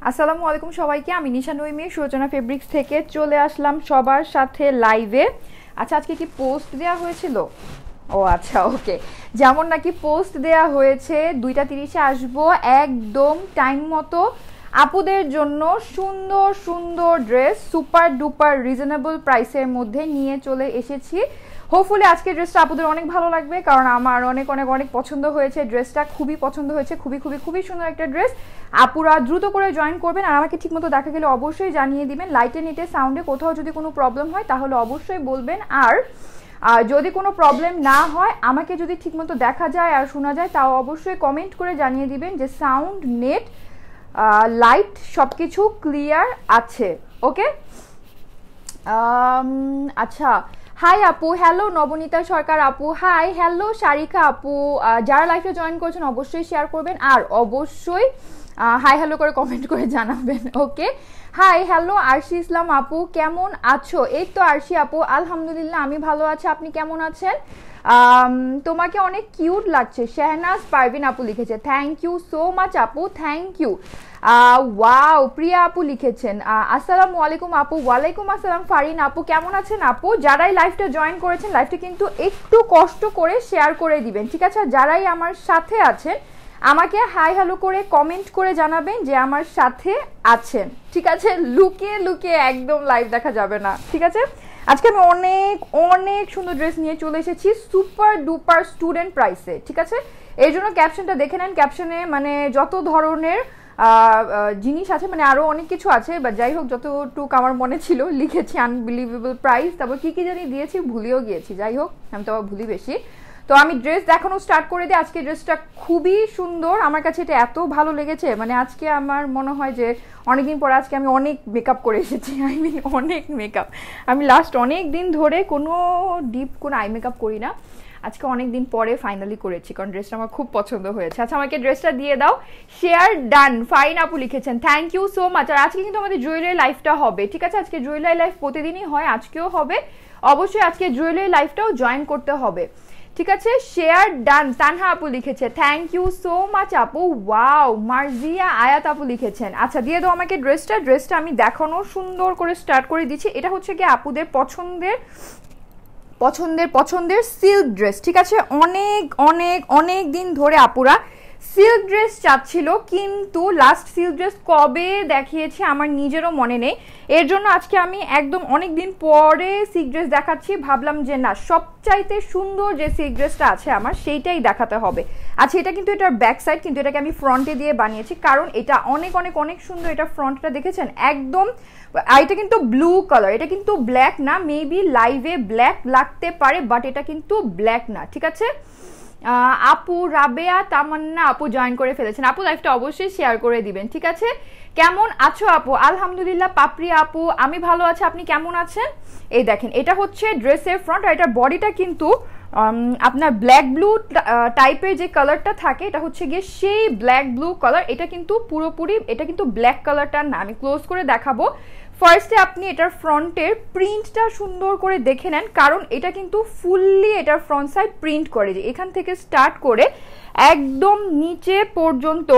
আসসালামু আলাইকুম সবাইকে। আমি নিশা নইমি সুরচনা ফেব্রিক্স থেকে চলে আসলাম সবার সাথে লাইভে। আচ্ছা, আজকে কি পোস্ট দেওয়া হয়েছিল? ও আচ্ছা, ওকে। যেমন নাকি পোস্ট দেওয়া হয়েছে 2:30-এ আসবো, একদম টাইম মতো আপুদের জন্য সুন্দর সুন্দর ড্রেস সুপার ডুপার রিজনেবল প্রাইসের মধ্যে নিয়ে চলে এসেছি। হোপফুলি আজকের ড্রেসটা আপুদের অনেক ভালো লাগবে, কারণ আমার অনেক অনেক অনেক পছন্দ হয়েছে। ড্রেসটা খুবই পছন্দ হয়েছে, খুবই খুবই খুবই সুন্দর একটা ড্রেস। আপুরা দ্রুত করে জয়েন করবেন, আর আমাকে ঠিকমতো দেখা গেলে অবশ্যই জানিয়ে দিবেন। লাইটে নেটে সাউন্ডে কোথাও যদি কোনো প্রবলেম হয় তাহলে অবশ্যই বলবেন। আর যদি কোনো প্রবলেম না হয়, আমাকে যদি ঠিকমতো দেখা যায় আর শোনা যায়, তাও অবশ্যই কমেন্ট করে জানিয়ে দিবেন যে সাউন্ড, নেট, লাইট সব কিছু ক্লিয়ার আছে। ওকে, আচ্ছা। হাই আপু, হ্যালো নবনীতা সরকার আপু, হাই হ্যালো শারিকা আপু। যারা লাইভে জয়েন করছেন অবশ্যই শেয়ার করবেন, আর অবশ্যই হাই হ্যালো করে কমেন্ট করে জানাবেন। ওকে, হাই হ্যালো আরশি ইসলাম আপু, কেমন আছো? এই তো আরশি আপু, আলহামদুলিল্লাহ আমি ভালো আছি, আপনি কেমন আছেন? তোমাকে অনেক কিউট লাগছে, শেহনাজ পারভিন আপু লিখেছে। থ্যাংক ইউ সো মাচ আপু, থ্যাংক ইউ। ওয়াও, প্রিয়া আপু লিখেছেন আসসালামু আলাইকুম আপু। ওয়ালাইকুম আসসালাম ফারিন আপু, কেমন আছেন আপু? যারাই লাইভটা জয়েন করেছেন, লাইভটা কিন্তু একটু কষ্ট করে শেয়ার করে দিবেন, ঠিক আছে? যারাই আমার সাথে আছেন আমাকে হাই হ্যালো করে কমেন্ট করে জানাবেন যে আমার সাথে আছেন, ঠিক আছে? লুকিয়ে লুকিয়ে একদম লাইভ দেখা যাবে না, ঠিক আছে? আজকে আমি অনেক অনেক সুন্দর ড্রেস নিয়ে চলে এসেছি সুপার ডুপার স্টুডেন্ট প্রাইসে, ঠিক আছে? এই জন্য ক্যাপশনটা দেখে নেন। ক্যাপশনে মানে যত ধরনের জিনিস আছে, মানে আরও অনেক কিছু আছে, বা যাই হোক যতটুকু আমার মনে ছিল লিখেছি। আনবিলিভেবল প্রাইস, তারপর কী কী জানি দিয়েছি ভুলেও গিয়েছি, যাই হোক আমি তো ভুলি বেশি। তো আমি ড্রেস দেখানো স্টার্ট করে দিই। আজকে ড্রেসটা খুবই সুন্দর, আমার কাছে এটা এত ভালো লেগেছে, মানে আজকে আমার মনে হয় যে অনেকদিন পরে আজকে আমি অনেক মেকআপ করে এসেছি। আই মিন অনেক মেকআপ। আমি লাস্ট অনেক দিন ধরে কোনো ডিপ কোনো আই মেকআপ করি না, আজকে অনেক দিন পরে ফাইনালি করেছি, কারণ ড্রেসটা আমার খুব পছন্দ হয়েছে। আচ্ছা, আমাকে ড্রেসটা দিয়ে দাও। শেয়ার ডান, ফাইন আপু লিখেছেন, থ্যাংক ইউ সো মাচ। আর আজকে কিন্তু আমাদের জুয়েলারি লাইফটা হবে, ঠিক আছে? আজকে জুয়েলারি লাইফ প্রতিদিনই হয়, আজকেও হবে। অবশ্যই আজকে জুয়েলারি লাইফটাও জয়েন করতে হবে, ঠিক আছে? শেয়ার ডান, তানহা আপু লিখেছে, থ্যাংক ইউ সো মাচ আপু। ওয়াও, মার্জিয়া আয়াত আপু লিখেছেন। আচ্ছা, দিয়ে দাও আমাকে ড্রেসটা আমি দেখানো সুন্দর করে স্টার্ট করে দিচ্ছি। এটা হচ্ছে কি আপুদের পছন্দের সিল্ক ড্রেস, ঠিক আছে? অনেক অনেক অনেক দিন ধরে আপুরা সিল্ক ড্রেস চাচ্ছিল, কিন্তু লাস্ট সিল্ক ড্রেস কবে দেখিয়েছি আমার নিজেরও মনে নেই। এর জন্য আজকে আমি একদম অনেক দিন পরে সিল্ক ড্রেস দেখাচ্ছি। ভাবলাম যে না, সবচাইতে সুন্দর যে সিল্ক ড্রেসটা আছে আমার সেইটাই দেখাতে হবে। আচ্ছা, এটা কিন্তু এটার ব্যাক সাইড, কিন্তু এটাকে আমি ফ্রন্টে দিয়ে বানিয়েছি, কারণ এটা অনেক অনেক অনেক সুন্দর। এটা ফ্রন্টটা দেখেছেন একদম, এটা কিন্তু ব্লু কালার, এটা কিন্তু ব্ল্যাক না। মেবি লাইভে ব্ল্যাক লাগতে পারে, বাট এটা কিন্তু ব্ল্যাক না, ঠিক আছে? আপু রাবেয়া তামান্না আপু জয়েন করে ফেলেছেন। আপু লাইভটা অবশ্যই শেয়ার করে দিবেন, ঠিক আছে? কেমন আছো আপু? আলহামদুলিল্লাহ পাপড়ি আপু, আমি ভালো আছি, আপনি কেমন আছেন? এই দেখেন, এটা হচ্ছে ড্রেসের ফ্রন্ট, আর এটার বডিটা কিন্তু আপনার ব্ল্যাক ব্লু টাইপের যে কালারটা থাকে, এটা হচ্ছে গিয়ে সেই ব্ল্যাক ব্লু কালার। এটা কিন্তু পুরোপুরি, এটা কিন্তু ব্ল্যাক কালারটা না। আমি ক্লোজ করে দেখাবো। ফার্স্টে আপনি এটার ফ্রন্টের প্রিন্টটা সুন্দর করে দেখে নেন, কারণ এটা কিন্তু ফুললি এটার ফ্রন্ট সাইড প্রিন্ট করে, যে এখান থেকে স্টার্ট করে একদম নিচে পর্যন্ত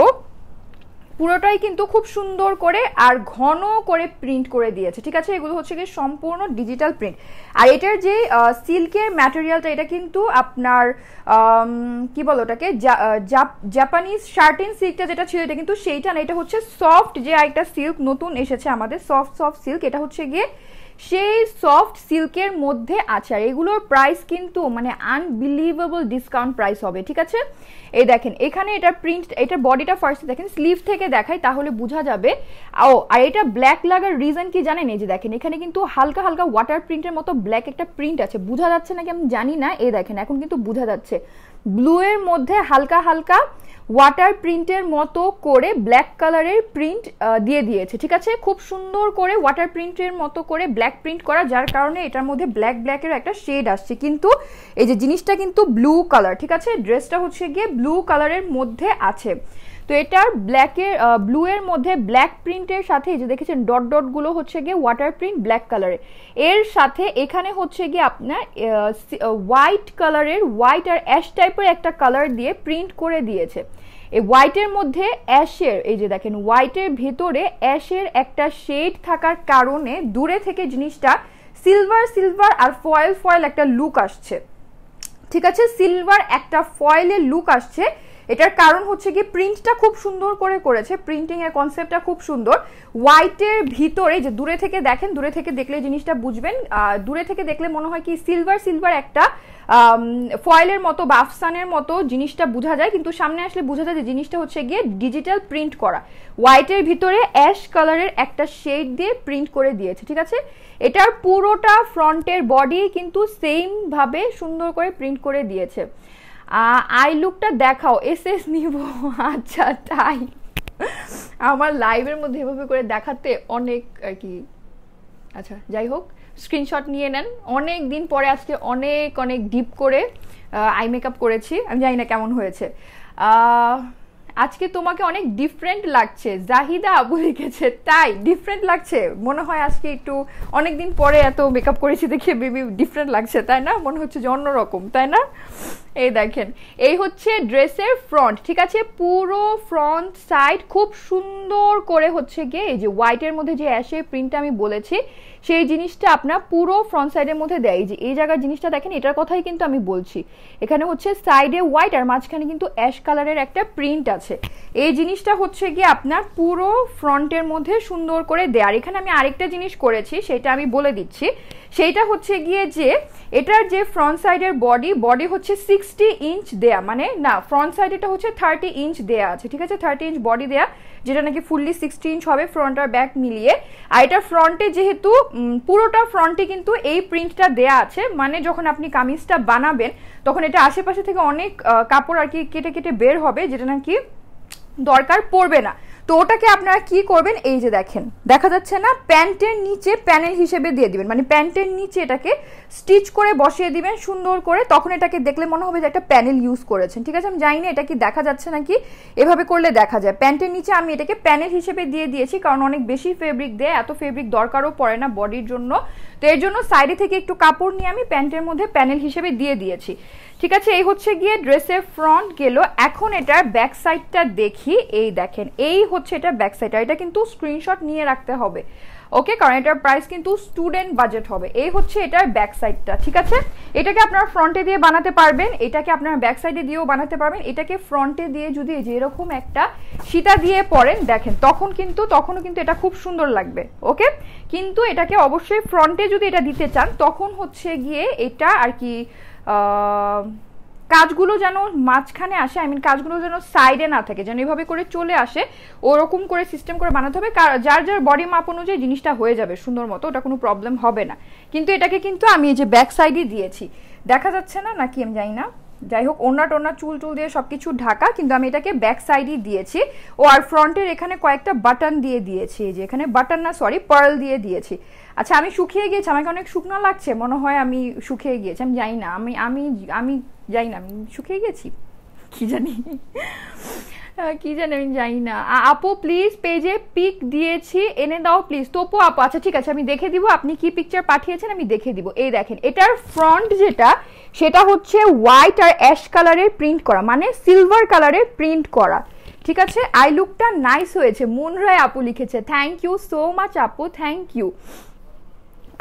পুরোটাই কিন্তু খুব সুন্দর করে আর ঘন করে প্রিন্ট করে দিয়েছে, ঠিক আছে? এগুলো হচ্ছে গিয়ে সম্পূর্ণ ডিজিটাল প্রিন্ট। আর এটার যে সিল্কের ম্যাটেরিয়ালটা, এটা কিন্তু আপনার কি বলো ওটাকে, জাপানিজ শার্টিন সিল্কটা যেটা ছিল, এটা কিন্তু সেইটা না। এটা হচ্ছে সফট যে একটা সিল্ক নতুন এসেছে আমাদের, সফট সিল্ক। এটা হচ্ছে গিয়ে সেই সফট সিল্কের মধ্যে আছে। আর এগুলোর প্রাইস কিন্তু মানে আনবিলিভেবল ডিসকাউন্ট প্রাইস হবে, ঠিক আছে? এই দেখেন এখানে এটা প্রিন্ট, এটার বডিটা ফার্স্ট দেখেন, স্লিভ থেকে দেখাই তাহলে বোঝা যাবে। আর এটা ব্ল্যাক লাগার রিজন কি জানেন? এই যে দেখেন, এখানে কিন্তু হালকা হালকা ওয়াটার প্রিন্টের মতো ব্ল্যাক একটা প্রিন্ট আছে, বোঝা যাচ্ছে নাকি আমি জানি না। এই দেখেন এখন কিন্তু বোঝা যাচ্ছে, ব্লু এর মধ্যে হালকা হালকা ওয়াটার প্রিন্টের মতো করে ব্ল্যাক কালারের প্রিন্ট দিয়ে দিয়েছে, ঠিক আছে? খুব সুন্দর করে ওয়াটার প্রিন্টের মতো করে ব্ল্যাক প্রিন্ট করা, যার কারণে এটার মধ্যে ব্ল্যাকের একটা শেড আসছে, কিন্তু এই যে জিনিসটা কিন্তু ব্লু কালার, ঠিক আছে? ড্রেসটা হচ্ছে গিয়ে ব্লু কালারের মধ্যে আছে। তো এটার ব্লু এর মধ্যে ব্ল্যাক প্রিন্টের সাথে এই যে দেখেছেন ডট ডট গুলো হচ্ছে গিয়ে ওয়াটার প্রিন্ট ব্ল্যাক কালারের, এর সাথে এখানে হচ্ছে গিয়ে আপনার হোয়াইট কালারের, হোয়াইট আর অ্যাশ টাইপের একটা কালার দিয়ে প্রিন্ট করে দিয়েছে। এই হোয়াইটের মধ্যে অ্যাশের, এই যে দেখেন হোয়াইটের ভেতরে অ্যাশের একটা শেড থাকার কারণে দূরে থেকে জিনিসটা সিলভার সিলভার আর ফয়েল ফয়েল একটা লুক আসছে। ঠিক আছে, সিলভার একটা ফয়েলের লুক আসছে। এটার কারণ হচ্ছে কি প্রিন্টটা খুব সুন্দর করে করেছে, প্রিন্টিং এর কনসেপ্টটা খুব সুন্দর। হোয়াইটের ভিতরে যে দূরে থেকে দেখেন, দূরে থেকে দেখলে জিনিসটা বুঝবেন, দূরে থেকে দেখলে মনে হয় কি সিলভার সিলভার একটা ফয়েলের মতো বা আফসানের মতো জিনিসটা বোঝা যায়, কিন্তু সামনে আসলে বোঝা যায় যে জিনিসটা হচ্ছে গিয়ে ডিজিটাল প্রিন্ট করা। হোয়াইটের ভিতরে অ্যাশ কালারের একটা শেড দিয়ে প্রিন্ট করে দিয়েছে। ঠিক আছে, এটার পুরোটা ফ্রন্টের বডি কিন্তু সেম ভাবে সুন্দর করে প্রিন্ট করে দিয়েছে। আই লুকটা দেখাও, এসএস নিব। আচ্ছা তাই, আমার লাইভের মধ্যে এভাবে করে দেখাতে অনেক আর কি, আচ্ছা যাই হোক, স্ক্রিনশট নিয়ে নেন। অনেক দিন পরে আজকে অনেক অনেক ডিপ করে আই মেকআপ করেছি, আমি জানি না কেমন হয়েছে। আজকে তোমাকে অনেক ডিফারেন্ট লাগছে, জাহিদা আপু লিখেছে। তাই ডিফারেন্ট লাগছে মনে হয়, আজকে একটু অনেকদিন পরে এত মেকআপ করেছি দেখে বেবি ডিফারেন্ট লাগছে, তাই না? মনে হচ্ছে যে অন্যরকম, তাই না? এই দেখেন, এই হচ্ছে ড্রেসের ফ্রন্ট। ঠিক আছে, পুরো ফ্রন্ট সাইড খুব সুন্দর করে হচ্ছে গিয়ে এই যে হোয়াইটের মধ্যে যে অ্যাশের প্রিন্টটা আমি বলেছি সেই জিনিসটা আপনার পুরো ফ্রন্ট সাইডের মধ্যে দেয়। যে এই জায়গার জিনিসটা দেখেন, এটার কথাই কিন্তু আমি বলছি। এখানে হচ্ছে সাইডে হোয়াইট আর মাঝখানে কিন্তু অ্যাশ কালারের একটা প্রিন্ট আছে। এই জিনিসটা হচ্ছে গিয়ে আপনার পুরো ফ্রন্টের মধ্যে সুন্দর করে দেয়। আর এখানে আমি আরেকটা জিনিস করেছি, সেটা আমি বলে দিচ্ছি। সেইটা হচ্ছে গিয়ে যে এটার যে ফ্রন্ট সাইডের বডি হচ্ছে 60 ইঞ্চ দেয়া, মানে না ফ্রন্ট সাইড এটা হচ্ছে 30 ইঞ্চ দেয়া আছে। ঠিক আছে, 30 ইঞ্চ বডি দেয়া, যেটা নাকি ফুললি 60 ইঞ্চ হবে ফ্রন্ট আর ব্যাক মিলিয়ে। আর এটা ফ্রন্টে যেহেতু পুরোটা ফ্রন্টে কিন্তু এই প্রিন্টটা দেয়া আছে, মানে যখন আপনি কামিজটা বানাবেন তখন এটা আশেপাশে থেকে অনেক কাপড় আর কি কেটে কেটে বের হবে, যেটা নাকি দরকার পড়বে না। তো ওটাকে আপনারা কি করবেন, এই যে দেখেন দেখা যাচ্ছে না, প্যান্টের নিচে প্যানেল হিসেবে দিয়ে দিবেন, মানে প্যান্টের নিচে এটাকে স্টিচ করে বসিয়ে দিবেন সুন্দর করে, তখন এটাকে দেখলে মনে হবে যে একটা প্যানেল ইউজ করেছেন। ঠিক আছে, আমি জানি না এটা কি দেখা যাচ্ছে নাকি, এভাবে করলে দেখা যায়। প্যান্টের নিচে আমি এটাকে প্যানেল হিসেবে দিয়ে দিয়েছি, কারণ অনেক বেশি ফেব্রিক দেয়, এত ফেব্রিক দরকারও পড়ে না বডির জন্য। তো এর জন্য সাইডে থেকে একটু কাপড় নিয়ে আমি প্যান্টের মধ্যে প্যানেল হিসেবে দিয়ে দিয়েছি। ঠিক আছে, এই হচ্ছে গিয়ে ড্রেসের ফ্রন্ট গেল। এখন এটার ব্যাক সাইডটা দেখি। এই দেখেন, এই হচ্ছে এটা ব্যাক সাইড। এটা কিন্তু স্ক্রিনশট নিয়ে রাখতে হবে, ওকে, কারণ এটার প্রাইস কিন্তু স্টুডেন্ট বাজেট হবে। এই হচ্ছে এটার ব্যাক সাইডটা। ঠিক আছে, এটাকে আপনারা ফ্রন্টে দিয়ে বানাতে পারবেন, এটাকে আপনারা ব্যাক সাইডে দিয়েও বানাতে পারবেন। এটাকে ফ্রন্টে দিয়ে যদি যেরকম একটা সীতা দিয়ে পরেন দেখেন, তখনও কিন্তু এটা খুব সুন্দর লাগবে, ওকে। কিন্তু এটাকে অবশ্যই ফ্রন্টে যদি এটা দিতে চান তখন হচ্ছে গিয়ে এটা আর কি কাজগুলো যেন মাঝখানে আসে, আই মিন কাজগুলো যেন সাইডে না থাকে, যেন এভাবে করে চলে আসে, ওরকম করে সিস্টেম করে বানাতে হবে। যার যার বডি মাপ অনুযায়ী জিনিসটা হয়ে যাবে সুন্দর মতো, ওটা কোনো প্রবলেম হবে না। কিন্তু এটাকে কিন্তু আমি এই যে ব্যাক সাইডে দিয়েছি, দেখা যাচ্ছে না নাকি আমি জানি না, যাই হোক ওনা টোনা চুল টুল দিয়ে সবকিছু ঢাকা, কিন্তু আমি এটাকে ব্যাক সাইডই দিয়েছি। ও আর ফ্রন্টের এখানে কয়েকটা বাটন দিয়ে দিয়েছি, এই যে এখানে বাটন না সরি পার্ল দিয়ে দিয়েছি। আচ্ছা, আমি শুকিয়ে গিয়েছি, আমাকে অনেক শুকনো লাগছে মনে হয়, আমি শুকিয়ে গিয়েছি, আমি জানি না, আমি জানি না আমি শুকিয়ে গেছি, কি জানি আমি জানি না। আপু প্লিজ পেজে পিক দিয়েছি, এনে দাও প্লিজ। তপু আপু, আচ্ছা ঠিক আছে, আমি দেখে দিব আপনি কি পিকচার পাঠিয়েছেন, আমি দেখে দিব। এই দেখেন, এটার ফ্রন্ট যেটা সেটা হচ্ছে হোয়াইট আর অ্যাশ কালারের প্রিন্ট করা, মানে সিলভার কালারের প্রিন্ট করা। ঠিক আছে, আই লুকটা নাইস হয়েছে, মুন রায় আপু লিখেছে, থ্যাংক ইউ সো মাচ আপু, থ্যাংক ইউ।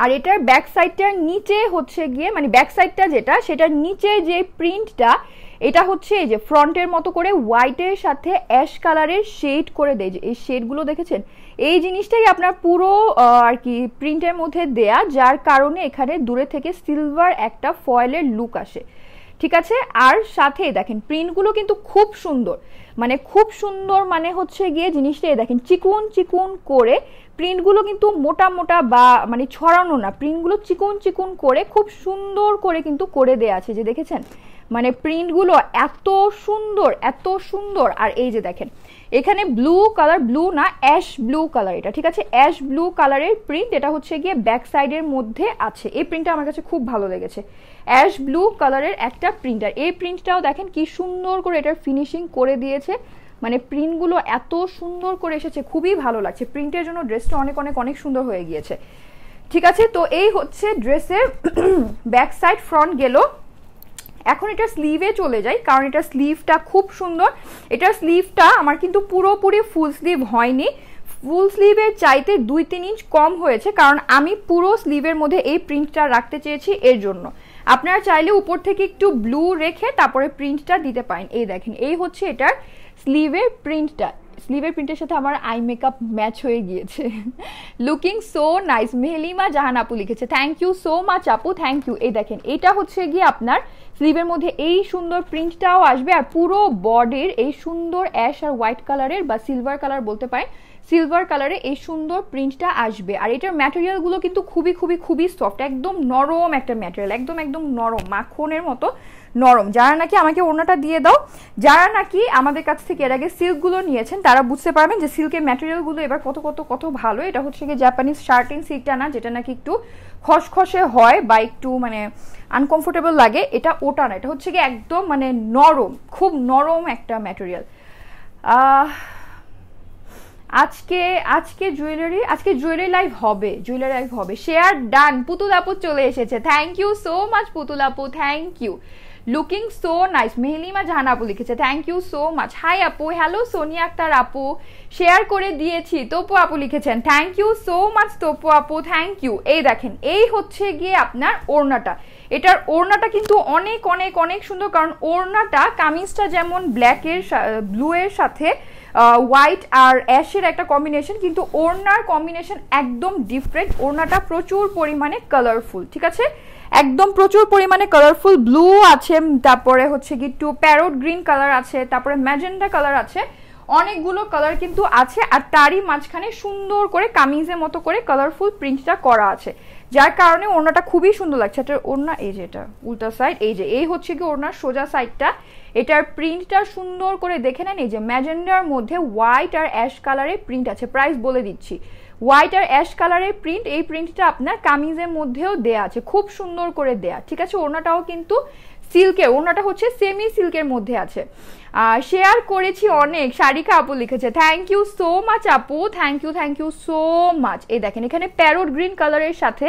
আর এটার ব্যাক সাইডটার নিচে হচ্ছে গিয়ে, মানে ব্যাক সাইডটা যেটা সেটার নিচে যে প্রিন্টটা, এটা হচ্ছে এই যে ফ্রন্টের মতো করে হোয়াইটের সাথে অ্যাশ কালারের শেড করে দেয়, যে এই শেডগুলো দেখেছেন, এই জিনিসটাই আপনার পুরো আর কি প্রিন্টের মধ্যে দেয়া, যার কারণে এখানে দূরে থেকে সিলভার একটা ফয়েলের লুক আসে। ঠিক আছে, আর সাথে দেখেন প্রিন্টগুলো কিন্তু খুব সুন্দর, মানে খুব সুন্দর, মানে হচ্ছে গিয়ে জিনিসটাই দেখেন চিকুন চিকুন করে প্রিন্টগুলো কিন্তু মোটা মোটা বা মানে ছড়ানো না, প্রিন্টগুলো চিকুন চিকুন করে খুব সুন্দর করে কিন্তু করে দেয়া আছে, যে দেখেছেন মানে প্রিন্টগুলো এত সুন্দর এত সুন্দর। আর এই যে দেখেন এখানে ব্লু কালার, ব্লু না অ্যাশ ব্লু কালার এটা, ঠিক আছে, অ্যাশ ব্লু কালারের প্রিন্ট, এটা হচ্ছে গিয়ে ব্যাক সাইডের মধ্যে আছে। এই প্রিন্টটা আমার কাছে খুব ভালো লেগেছে, অ্যাশ ব্লু কালারের একটা প্রিন্ট। আর এই প্রিন্টটাও দেখেন কি সুন্দর করে এটার ফিনিশিং করে দিয়েছে, মানে প্রিন্টগুলো এত সুন্দর করে এসেছে, খুবই ভালো লাগছে। প্রিন্টের জন্য ড্রেসটা অনেক অনেক অনেক সুন্দর হয়ে গিয়েছে। ঠিক আছে, তো এই হচ্ছে ড্রেসের ব্যাক সাইড, ফ্রন্ট গেল। এখন এটা স্লিভে চলে যাই, কারণ এটা স্লিভটা খুব সুন্দর। এটার স্লিভটা আমার কিন্তু পুরোপুরি ফুল স্লিভ হয়নি, ফুল স্লিভের চাইতে 2-3 ইঞ্চ কম হয়েছে, কারণ আমি পুরো স্লিভের মধ্যে এই প্রিন্টটা রাখতে চেয়েছি এর জন্য। আপনারা চাইলে উপর থেকে একটু ব্লু রেখে তারপরে প্রিন্টটা দিতে পারেন। এই দেখেন, এই হচ্ছে এটার স্লিভের প্রিন্টটা। স্লিভের প্রিন্টের সাথে আমার আই মেকআপ ম্যাচ হয়ে গিয়েছে। Looking so nice, Mehlima Jahan আপু লিখেছে, থ্যাংক ইউ সো মাচ আপু, থ্যাংক ইউ। এই দেখেন, এটা হচ্ছে গিয়ে আপনার স্লিভের মধ্যে এই সুন্দর প্রিন্টটাও আসবে, আর পুরো বডির এই সুন্দর অ্যাশ আর হোয়াইট কালারের বা সিলভার কালার বলতে পারেন, সিলভার কালারে এই সুন্দর প্রিন্টটা আসবে। আর এটার ম্যাটেরিয়ালগুলো কিন্তু খুবই খুবই খুবই সফট, একদম নরম একটা ম্যাটেরিয়াল, একদম একদম নরম, মাখনের মতো নরম। যারা নাকি আমাকে ওড়নাটা দিয়ে দাও, যারা নাকি আমাদের কাছ থেকে এর আগে সিল্কগুলো নিয়েছেন তারা বুঝতে পারবেন যে সিল্কের ম্যাটেরিয়ালগুলো এবার কত কত কত ভালো। এটা হচ্ছে কি জাপানিজ শার্টিন সিল্কটা না, যেটা নাকি একটু খসখসে হয় বা একটু মানে আনকমফোর্টেবল লাগে, এটা ওটা না, এটা হচ্ছে কি একদম মানে নরম, খুব নরম একটা ম্যাটেরিয়াল। আজকে জুয়েলারি লাইভ হবে, জুয়েলারি লাইভ হবে। শেয়ার ডান, পুতুল আপু চলে এসেছে, thank you so much Putul আপু, thank you. Looking so nice, Mehlima Jahan আপু লিখেছে, thank you so much. Hi আপু, হ্যালো সোনিয়া আক্তার আপু, শেয়ার করে দিয়েছি। তপু আপু লিখেছেন, thank you so much Tapu আপু, থ্যাংক ইউ। এই দেখেন, এই হচ্ছে গিয়ে আপনার ওড়নাটা। এটার ওড়নাটা কিন্তু অনেক অনেক অনেক সুন্দর, কারণ ওড়নাটা কামিজটা যেমন ব্ল্যাকের ব্লু এর সাথে হোয়াইট আর অ্যাশের একটা কম্বিনেশন, কিন্তু ওড়নার কম্বিনেশন একদম ডিফারেন্ট। ওড়নাটা প্রচুর পরিমাণে কালারফুল, ঠিক আছে, একদম প্রচুর পরিমাণে কালারফুল। ব্লু আছে, তারপরে হচ্ছে কি একটু প্যারট গ্রিন কালার আছে, তারপরে ম্যাজেন্ডা কালার আছে, অনেকগুলো কালার কিন্তু আছে। আর তারই মাঝখানে সুন্দর করে কামিজের মতো করে কালারফুল প্রিন্টটা করা আছে, যার কারণে ওড়নাটা খুবই সুন্দর লাগছে। এটার ওড়না এই যে, এটা উল্টা সাইড, এই যে এই হচ্ছে কি ওড়নার সোজা সাইডটা। এটার প্রিন্টটা সুন্দর করে দেখে নেন, এই যে ম্যাজেন্ডার মধ্যে হোয়াইট আর অ্যাশ কালারের প্রিন্ট আছে। প্রাইস বলে দিচ্ছি, হোয়াইট আর অ্যাশ কালারের প্রিন্ট, এই প্রিন্টটা আপনার কামিজের মধ্যেও দেয়া আছে, খুব সুন্দর করে দেয়া, ঠিক আছে। ওড়নাটাও কিন্তু সিল্কের, ওড়নাটা হচ্ছে সেমি সিল্কের মধ্যে আছে। শেয়ার করেছি অনেক, সারিকা আপু লিখেছে, থ্যাংক ইউ সো মাচ আপু, থ্যাংক ইউ সো মাচ। এই দেখেন, এখানে প্যারট গ্রিন কালারের সাথে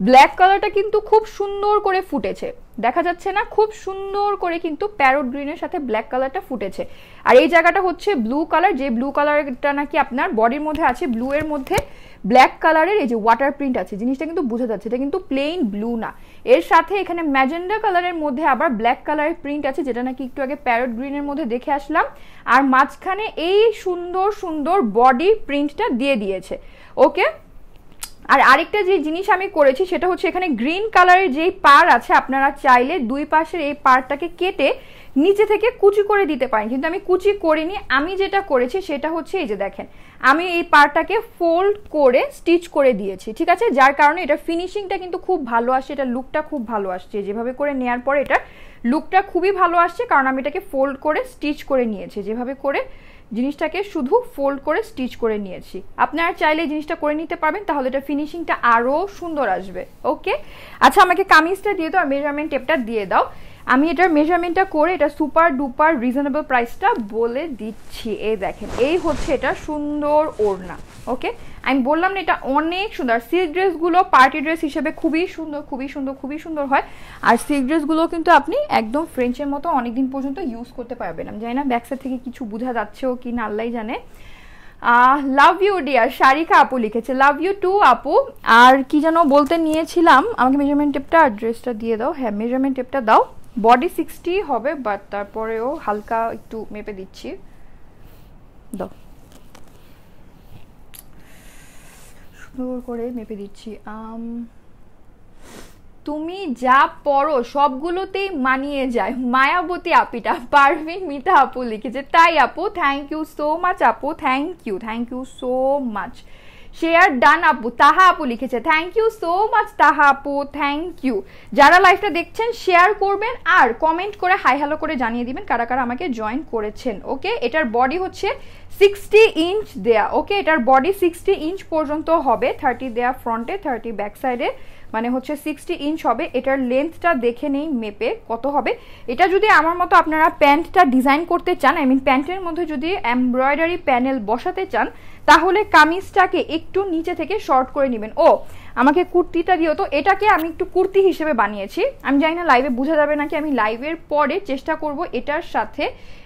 ব্ল্যাক কালারটা কিন্তু খুব সুন্দর করে ফুটেছে, দেখা যাচ্ছে না, খুব সুন্দর করে কিন্তু প্যারট গ্রিনের সাথে ব্ল্যাক কালারটা ফুটেছে। আর এই জায়গাটা হচ্ছে ব্লু কালার, যে ব্লু কালারটা নাকি আপনার বডির মধ্যে আছে, ব্লু এর মধ্যে ব্ল্যাক কালারের এই যে ওয়াটার প্রিন্ট আছে, জিনিসটা কিন্তু বোঝা যাচ্ছে, এটা কিন্তু প্লেন ব্লু না। এর সাথে এখানে ম্যাজেন্ডা কালারের মধ্যে আবার ব্ল্যাক কালারের প্রিন্ট আছে, যেটা নাকি একটু আগে প্যারট গ্রিনের মধ্যে দেখে আসলাম। আর মাঝখানে এই সুন্দর সুন্দর বডি প্রিন্টটা দিয়ে দিয়েছে, ওকে। আর আরেকটা যে জিনিস আমি করেছি সেটা হচ্ছে এখানে গ্রিন কালারের যেই পার আছে, আপনারা চাইলে দুই পাশের এই পারটাকে কেটে নিচে থেকে কুচি করে দিতে পারেন, কিন্তু আমি কুচি করিনি। আমি যেটা করেছি সেটা হচ্ছে এই যে দেখেন, আমি এই পারটাকে ফোল্ড করে স্টিচ করে দিয়েছি, ঠিক আছে, যার কারণে এটা ফিনিশিংটা কিন্তু খুব ভালো আসছে, এটা লুকটা খুব ভালো আসছে। যেভাবে করে নেওয়ার পরে এটা লুকটা খুবই ভালো আসছে, কারণ আমি এটাকে ফোল্ড করে স্টিচ করে নিয়েছি, যেভাবে করে জিনিসটাকে শুধু ফোল্ড করে স্টিচ করে নিয়েছি। আপনারা চাইলে জিনিসটা করে নিতে পারবেন, তাহলে এটা ফিনিশিংটা আরো সুন্দর আসবে, ওকে। আচ্ছা, আমাকে কামিজটা দিয়ে দাও আর মেজারমেন্ট টেপটা দিয়ে দাও, আমি এটার মেজারমেন্টটা করে এটা সুপার ডুপার রিজনেবল প্রাইসটা বলে দিচ্ছি। এই দেখেন, এই হচ্ছে এটা সুন্দর ওড়না, ওকে। আমি বললাম না এটা অনেক সুন্দর। সিল্ক ড্রেসগুলো পার্টি ড্রেস হিসেবে খুবই সুন্দর, খুবই সুন্দর, খুবই সুন্দর হয়। আর সিল্ক ড্রেসগুলো কিন্তু আপনি একদম ফ্রেঞ্চের মতো অনেকদিন পর্যন্ত ইউজ করতে পারবেন। আমি জানি না ব্যাকসাইড থেকে কিছু বোঝা যাচ্ছেও কি না, আল্লাহই জানে। লাভ ইউ ডিয়ার, সারিকা আপু লিখেছে, লাভ ইউ টু আপু। আর কি যেন বলতে নিয়েছিলাম, আমাকে মেজারমেন্ট টেপটা আর ড্রেসটা দিয়ে দাও। হ্যাঁ, মেজারমেন্ট টেপটা দাও। বডি 60 হবে, বাট তারপরেও হালকা একটু মেপে দিচ্ছি, দাও, সুন্দর করে মেপে দিচ্ছি। তুমি যা পড়ো সবগুলোতেই মানিয়ে যায়, মায়াবতী আপিটা, পারভিন মিতা আপু লিখেছে, তাই আপু, থ্যাংক ইউ সো মাচ আপু, thank you so much. Share done আপু, তাহা আপু লিখেছে, থ্যাংক ইউ সো মাচ তাহা আপু, থ্যাংক ইউ। যারা লাইভটা দেখছেন শেয়ার করবেন আর কমেন্ট করে হাই হ্যালো করে জানিয়ে দিবেন কারা কারা আমাকে জয়েন করেছেন, ওকে। এটার বডি হচ্ছে 60 ইঞ্চ দেয়া, ওকে। এটার বডি 60 ইঞ্চ পর্যন্ত হবে, 30 দেয়া ফ্রন্টে, 30 ব্যাক সাইডে, মানে হচ্ছে 60 ইঞ্চ হবে। এটার লেন্থটা দেখে নেই মেপে কত হবে। এটা যদি আমার মতো আপনারা প্যান্টটা ডিজাইন করতে চান, আই মিন প্যান্টের মধ্যে যদি এমব্রয়ডারি প্যানেল বসাতে চান, তাহলে কামিজটাকে একটু নিচে থেকে শর্ট করে নেবেন। ও আমাকে কুর্তিটা দিও। তো এটাকে আমি একটু কুর্তি হিসেবে বানিয়েছি, আমি জানি না লাইভে বোঝা যাবে নাকি, আমি লাইভের পরে চেষ্টা করব এটার সাথে।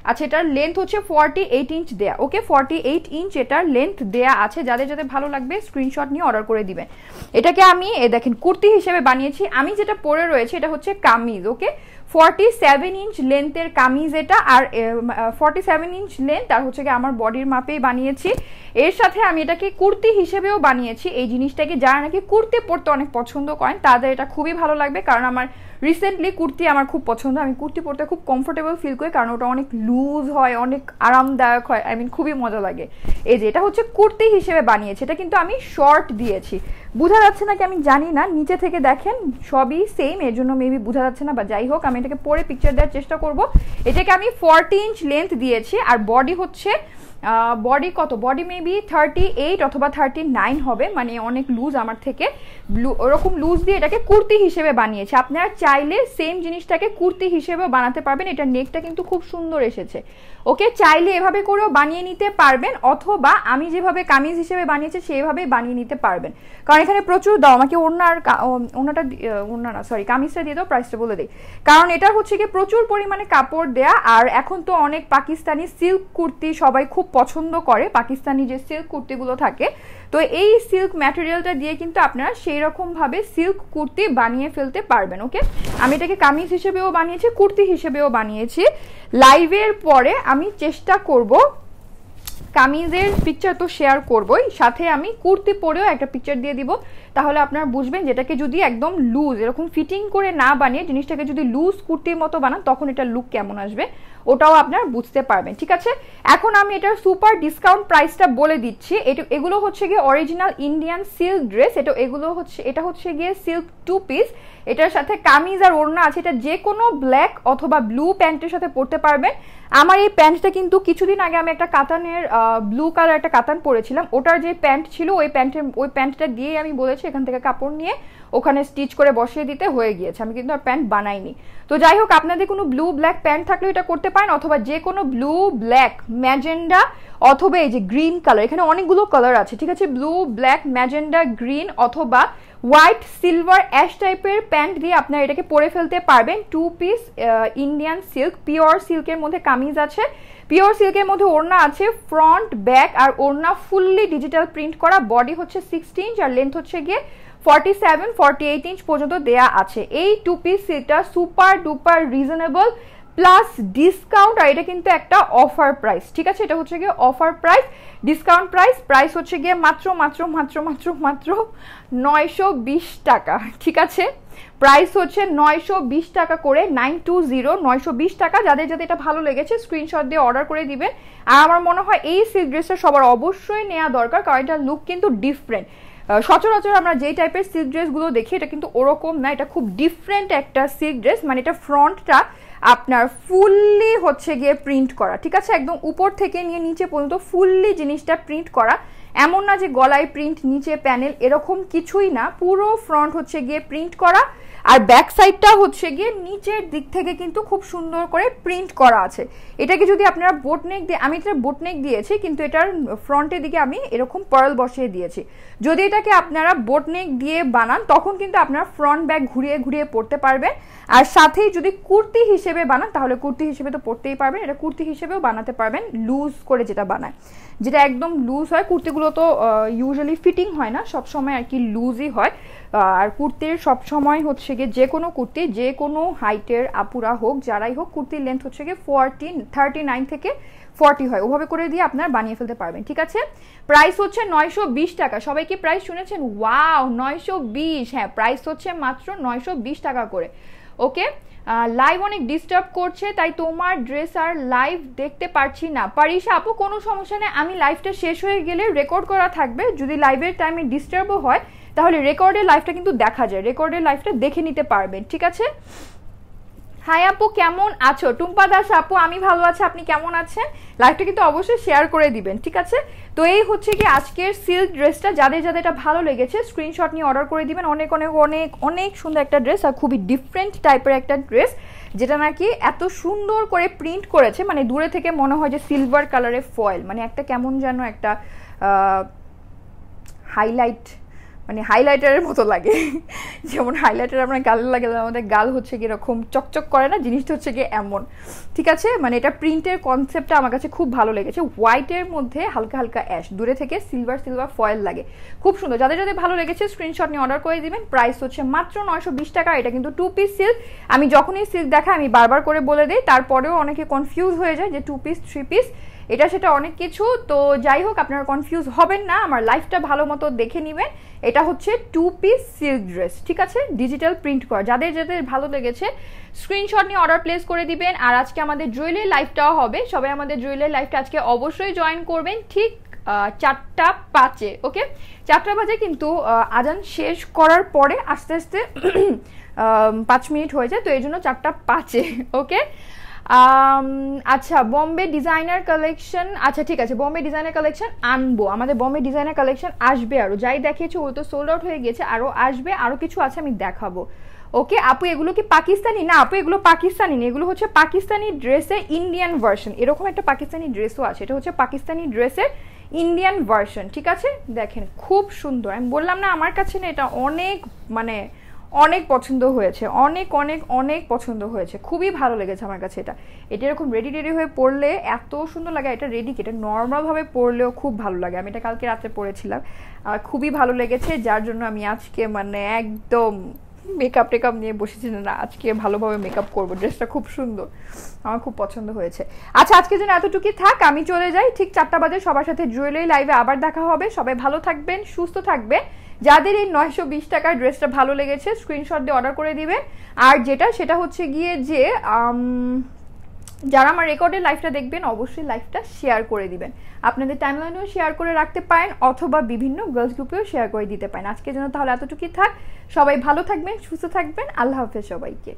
আচ্ছা, এটার লেন্থ হচ্ছে 48 ইঞ্চ দেয়া, ওকে 48 ইঞ্চ এটার লেন্থ দেয়া আছে। যাদের যাদের ভালো লাগবে স্ক্রিনশট নিয়ে অর্ডার করে দিবেন। এটাকে আমি দেখেন কুর্তি হিসেবে বানিয়েছি। আমি যেটা পরে রয়েছে এটা হচ্ছে কামিজ, ওকে 47 ইঞ্চ লেন্থের কামিজ এটা, আর 47 ইঞ্চ লেন্থ, আর হচ্ছে কি আমার বডির মাপেই বানিয়েছি। এর সাথে আমি এটাকে কুর্তি হিসেবেও বানিয়েছি। এই জিনিসটাকে যারা নাকি কুর্তি পরতে অনেক পছন্দ করেন তাদের এটা খুবই ভালো লাগবে, কারণ আমার রিসেন্টলি কুর্তি আমার খুব পছন্দ, আমি কুর্তি পরতে খুব কমফোর্টেবল ফিল করি, কারণ ওটা অনেক লুজ হয়, অনেক আরামদায়ক হয়, আই মিন খুবই মজা লাগে। এই যে এটা হচ্ছে কুর্তি হিসেবে বানিয়েছি, এটা কিন্তু আমি শর্ট দিয়েছি। বোঝা যাচ্ছে নাকি আমি জানি না, নিচে থেকে দেখেন সবই সেম, এর জন্য মেবি বোঝা যাচ্ছে না, বা যাই হোক আমি এটাকে পরে পিকচার দেওয়ার চেষ্টা করব। এটাকে আমি 40 ইঞ্চ লেন্থ দিয়েছি, আর বডি হচ্ছে বডি কত, বডি মেবি 38 অথবা 39 হবে, মানে অনেক লুজ আমার থেকে, ওরকম লুজ দিয়ে এটাকে কুর্তি হিসেবে বানিয়েছে। আপনারা চাইলে সেম জিনিসটাকে কুর্তি হিসেবেও বানাতে পারবেন। এটা নেকটা কিন্তু খুব সুন্দর এসেছে, ওকে চাইলে এভাবে করেও বানিয়ে নিতে পারবেন, অথবা আমি যেভাবে কামিজ হিসেবে বানিয়েছি সেইভাবেই বানিয়ে নিতে পারবেন, কারণ এখানে প্রচুর দাও। আমাকে কামিজটা দিয়ে দাও, প্রাইসটা বলে দিই, কারণ এটা হচ্ছে কি প্রচুর পরিমাণে কাপড় দেয়া। আর এখন তো অনেক পাকিস্তানি সিল্ক কুর্তি সবাই খুব পছন্দ করে, পাকিস্তানি যে সিল্ক কুর্তিগুলো থাকে, তো এই সিল্ক ম্যাটেরিয়ালটা দিয়ে কিন্তু আপনারা সেই রকম ভাবে সিল্ক কুর্তি বানিয়ে ফেলতে পারবেন। ওকে, আমি এটাকে কামিজ হিসেবেও বানিয়েছি, কুর্তি হিসেবেও বানিয়েছি। লাইভের পরে আমি চেষ্টা করব কামিজের পিকচার তো শেয়ার করবই, সাথে আমি কুর্তি পরেও একটা পিকচার দিয়ে দিব, তাহলে আপনারা বুঝবেন যেটাকে যদি একদম লুজ এরকম ফিটিং করে না বানিয়ে জিনিসটাকে যদি লুজ কুর্তির মতো বানান তখন এটা লুক কেমন আসবে ওটাও আপনারা বুঝতে পারবেন। ঠিক আছে, এখন আমি এটার সুপার ডিসকাউন্ট প্রাইসটা বলে দিচ্ছি। এগুলো হচ্ছে গিয়ে অরিজিনাল ইন্ডিয়ান সিল্ক ড্রেস, এটা হচ্ছে গিয়ে সিল্ক 2 পিস, এটার সাথে কামিজ আর ওড়না আছে। এটা যে কোনো ব্ল্যাক অথবা ব্লু প্যান্টের সাথে পরতে পারবেন। আমার এই প্যান্টটা কিন্তু কিছুদিন আগে আমি একটা কাতানের ব্লু কালার একটা কাতান পরেছিলাম, ওটার যে প্যান্ট ছিল ওই প্যান্টটা দিয়ে আমি বলেছি এখান থেকে কাপড় নিয়ে ওখানে স্টিচ করে বসিয়ে দিতে, হয়ে গিয়েছে, আমি কিন্তু আর প্যান্ট বানাইনি। তো যাই হোক, আপনাদের কোনো ব্লু ব্ল্যাক প্যান্ট থাকলে এটা করতে পারেন, অথবা যে কোনো ব্লু ব্ল্যাক ম্যাজেন্ডা অথবা এই যে গ্রিন কালার, এখানে অনেকগুলো কালার আছে, ঠিক আছে, ব্লু ব্ল্যাক ম্যাজেন্ডা গ্রিন অথবা হোয়াইট সিলভার অ্যাশ টাইপের প্যান্ট দিয়ে আপনারা এটাকে পরে ফেলতে পারবেন। 2 পিস ইন্ডিয়ান সিল্ক, পিওর সিল্কের মধ্যে কামিজ আছে, পিওর সিল্কের মধ্যে ওড়না আছে, ফ্রন্ট ব্যাক আর ওড়না ফুললি ডিজিটাল প্রিন্ট করা, বডি হচ্ছে 60 ইঞ্চ আর লেন্থ হচ্ছে গিয়ে 47-48 ইঞ্চ পর্যন্ত দেয়া আছে। এই 2 পিস সিল্কটা super duper reasonable plus discount, আর এটা কিন্তু একটা অফার প্রাইস, ঠিক আছে, এটা হচ্ছে গিয়ে অফার প্রাইস, ডিসকাউন্ট প্রাইস হচ্ছে গিয়ে মাত্র 920 টাকা, ঠিক আছে, প্রাইস হচ্ছে 920 টাকা করে, 920 920 টাকা। যাদের যাদের এটা ভালো লেগেছে স্ক্রিনশট দিয়ে অর্ডার করে দিবেন। আর আমার মনে হয় এই সিল্ক ড্রেসটা সবার অবশ্যই নেওয়া দরকার, কারণ এটার লুক কিন্তু ডিফারেন্ট। সচরাচর আমরা যেই টাইপের সিল্ক ড্রেসগুলো দেখি এটা কিন্তু ওরকম না, এটা খুব ডিফারেন্ট একটা সিল্ক ড্রেস, মানে এটা ফ্রন্টটা আপনার ফুললি হচ্ছে গিয়ে প্রিন্ট করা, ঠিক আছে, একদম উপর থেকে নিয়ে নিচে পর্যন্ত ফুললি জিনিসটা প্রিন্ট করা, এমন না যে গলায় প্রিন্ট নিচে প্যানেল, এরকম কিছুই না, পুরো ফ্রন্ট হচ্ছে গিয়ে প্রিন্ট করা, আর ব্যাক সাইডটা হচ্ছে গিয়ে নিচের দিক থেকে কিন্তু খুব সুন্দর করে প্রিন্ট করা আছে। এটাকে যদি আপনারা বোটনেক দিয়ে, আমি এটা বোটনেক দিয়েছি কিন্তু এটার ফ্রন্টের দিকে আমি এরকম পার্ল বসিয়ে দিয়েছি। যদি এটাকে আপনারা বোটনেক দিয়ে বানান তখন কিন্তু আপনারা ফ্রন্ট ব্যাক ঘুরিয়ে ঘুরিয়ে পরতে পারবেন, আর সাথেই যদি কুর্তি হিসেবে বানান তাহলে কুর্তি হিসেবে তো পরতেই পারবেন, এটা কুর্তি হিসেবেও বানাতে পারবেন, লুজ করে যেটা বানায়, যেটা একদম লুজ হয়। কুর্তিগুলো তো ইউজুয়ালি ফিটিং হয় না, সবসময় আর কি লুজই হয়, আর কুর্তির সবসময় হচ্ছে গিয়ে যে কোনো কুর্তি যে কোনো হাইটের আপুরা হোক যারাই হোক কুর্তির লেন্থ হচ্ছে গিয়ে 39 থেকে 40 হয়, ওভাবে করে দিয়ে আপনারা বানিয়ে ফেলতে পারবেন। ঠিক আছে, প্রাইস হচ্ছে 920 টাকা। সবাই কি প্রাইস শুনেছেন? ওয়াও, 920, হ্যাঁ প্রাইস হচ্ছে মাত্র 920 টাকা করে। ওকে, লাইভ অনেক ডিস্টার্ব করছে তাই তোমার ড্রেস আর লাইভ দেখতে পারছি না। পারিসা আপু কোনো সমস্যা নেই, আমি লাইভটা শেষ হয়ে গেলে রেকর্ড করা থাকবে, যদি লাইভের টাইমে ডিস্টার্বও হয় তাহলে রেকর্ডের লাইভটা কিন্তু দেখা যায়, রেকর্ডের লাইভটা দেখে নিতে পারবেন। ঠিক আছে, হাই আপু কেমন আছো? টুম্পা দাস আপু আমি ভালো আছি, আপনি কেমন আছেন? লাইভটা কিন্তু অবশ্যই শেয়ার করে দিবেন। ঠিক আছে, তো এই হচ্ছে কি আজকের সিল্ক ড্রেসটা, যাদের যাদের এটা ভালো লেগেছে স্ক্রিনশট নিয়ে অর্ডার করে দিবেন। অনেক অনেক অনেক অনেক সুন্দর একটা ড্রেস, আর খুবই ডিফারেন্ট টাইপের একটা ড্রেস, যেটা নাকি এত সুন্দর করে প্রিন্ট করেছে, মানে দূরে থেকে মনে হয় যে সিলভার কালারের ফয়েল, মানে একটা কেমন যেন একটা হাইলাইট মানে হাইলাইটারের মতো লাগে যেমন হাইলাইটার আমরা গালে লাগালে আমাদের গাল হচ্ছে কি এরকম চকচক করে না, জিনিসটা হচ্ছে কি এমন, ঠিক আছে। মানে এটা প্রিন্টের কনসেপ্টটা আমার কাছে খুব ভালো লেগেছে, হোয়াইটের মধ্যে হালকা হালকা অ্যাশ, দূরে থেকে সিলভার সিলভার ফয়েল লাগে, খুব সুন্দর। যাদের যাদের ভালো লেগেছে স্ক্রিনশট নিয়ে অর্ডার করে দিবেন। প্রাইস হচ্ছে মাত্র 920 টাকা। এটা কিন্তু 2 পিস সিল্ক। আমি যখনই সিল্ক দেখা আমি বারবার করে বলে দিই, তারপরেও অনেকে কনফিউজ হয়ে যায় যে 2 পিস 3 পিস এটা সেটা অনেক কিছু। তো যাই হোক, আপনারা কনফিউজ হবেন না, আমার লাইফটা ভালো মতো দেখে নেবেন। এটা হচ্ছে 2 পিস সিল্ক ড্রেস, ঠিক আছে, ডিজিটাল প্রিন্ট করা। যাদের যাদের ভালো লেগেছে স্ক্রিনশট নিয়ে অর্ডার প্লেস করে দিবেন। আর আজকে আমাদের জুয়েলারি লাইভটাও হবে, সবাই আমাদের জুয়েলারি লাইভটা আজকে অবশ্যই জয়েন করবেন ঠিক 4টা 5-এ। ওকে, 4টা বাজে কিন্তু আজান শেষ করার পরে আস্তে আস্তে 5 মিনিট হয়ে যায়, তো এই জন্য 4টা 5-এ। ওকে, আচ্ছা, বম্বে ডিজাইনার কালেকশন, আচ্ছা ঠিক আছে, বম্বে ডিজাইনার কালেকশন আনবো, আমাদের বম্বে ডিজাইনার কালেকশন আসবে আরো, যাই দেখিয়েছি ও তো সোল্ড আউট হয়ে গেছে, আরো আসবে, আরো কিছু আছে আমি দেখাবো। ওকে আপু, এগুলো কি পাকিস্তানি? না আপু, এগুলো পাকিস্তানি না, এগুলো হচ্ছে পাকিস্তানি ড্রেসের ইন্ডিয়ান ভার্সন। এরকম একটা পাকিস্তানি ড্রেসও আছে, এটা হচ্ছে পাকিস্তানি ড্রেসের ইন্ডিয়ান ভার্সন, ঠিক আছে। দেখেন খুব সুন্দর, আমি বললাম না আমার কাছে না এটা অনেক মানে অনেক পছন্দ হয়েছে, অনেক অনেক অনেক পছন্দ হয়েছে, খুবই ভালো লেগেছে আমার কাছে। এটা এরকম রেডি রেডি হয়ে পরলে এত সুন্দর লাগে, এটা রেডি এটা নর্মালভাবে পরলেও খুব ভালো লাগে। আমি এটা কালকে রাতে পরেছিলাম, খুবই ভালো লেগেছে, যার জন্য আমি আজকে মানে একদম মেকআপ টেকআপ নিয়ে বসেছি না, আজকে ভালোভাবে মেকআপ করবো। ড্রেসটা খুব সুন্দর, আমার খুব পছন্দ হয়েছে। আচ্ছা, আজকের জন্য এতটুকুই থাক, আমি চলে যাই, ঠিক 4টা বাজে সবার সাথে জুয়েলারি লাইভে আবার দেখা হবে। সবাই ভালো থাকবেন, সুস্থ থাকবেন। যাদের এই 920 টাকার ড্রেসটা ভালো লেগেছে স্ক্রিনশট দিয়ে অর্ডার করে দিবেন। আর সেটা হচ্ছে গিয়ে যে যারা আমার রেকর্ডের লাইভটা দেখবেন অবশ্যই লাইভটা শেয়ার করে দিবেন, আপনাদের টাইমলাইনেও শেয়ার করে রাখতে পারেন, অথবা বিভিন্ন গার্লস গ্রুপেও শেয়ার করে দিতে পারেন। আজকের জন্য তাহলে এতটুকুই থাক, সবাই ভালো থাকবেন, সুস্থ থাকবেন, আল্লাহ হাফেজ সবাইকে।